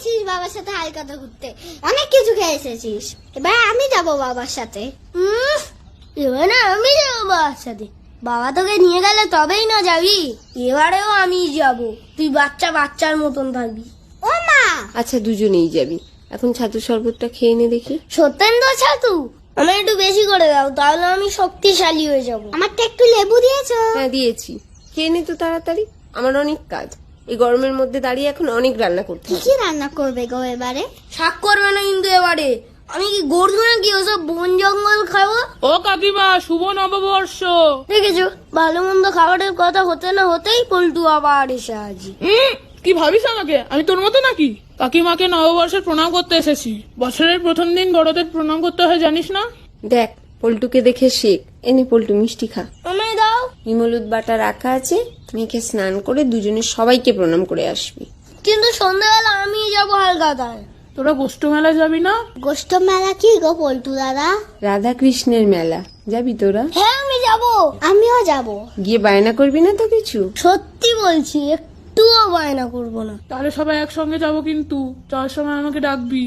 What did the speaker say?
গেছিস বাবার সাথে হালকাতা ঘুরতে, অনেক কিছু খেয়ে এসেছিস। এবার আমি যাব বাবার সাথে। এবারে আমি যাবো বাবার সাথে? বাবা তোকে নিয়ে গেলে তবেই না যাবি। এবারেও আমি যাব, তুই বাচ্চার মতন থাকবি। ও মা, আচ্ছা দুজনেই যাবি। এখন ছাতু শরবতটা খেয়ে নে দেখি। সত্যেন্দ্র ছাতু আমি একটু বেশি করে দাও, তাহলে আমি শক্তিশালী হয়ে যাব। আমারটা একটু লেবু দিয়েছো? হ্যাঁ দিয়েছি, খেয়ে নে তো তাড়াতাড়ি। আমার অনেক কাজ, এই গরমের মধ্যে দাঁড়িয়ে এখন অনেক রান্না করতে কি হবে। কি রান্না করবে গো এবারে? শাক করবে না কিন্তু এবারে। আমি কি গরু নাকি ওসব বন জঙ্গল খাবো? ও কাকিমা, শুভ নববর্ষ। দেখেছো, ভালো মন্দ খাবারের কথা হতে না হতেই পল্টু আবার এসে হাজির। কি ভাবিস আমাকে? আমি তোর মতো নাকি? কাকিমাকে নববর্ষের প্রণাম করতে এসেছি। বছরের প্রথম দিন বড়দের প্রণাম করতে হয়, জানিস না? দেখ পল্টুকে দেখে শেখ। এনে পল্টু মিষ্টি খা। আমায় দাও। হিমলুদ বাটা রাখা আছে, মেয়েকে স্নান করে দুজনে সবাইকে প্রণাম করে আসবি। কিন্তু সন্ধ্যাবেলা আমি যাবো হালকাতায়। তোরা গোষ্ঠ মেলায় যাবি না? গোষ্ঠ মেলা কি গো পল্টু দাদা? রাধা কৃষ্ণের মেলা, যাবি তোরা? হ্যাঁ আমি যাবো। আমিও যাব। গিয়ে বায়না করবি না তো কিছু? সত্যি বলছি, একটুও বায়না করবো না। তাহলে সবাই একসঙ্গে যাবো, কিন্তু যাওয়ার সময় আমাকে ডাকবি।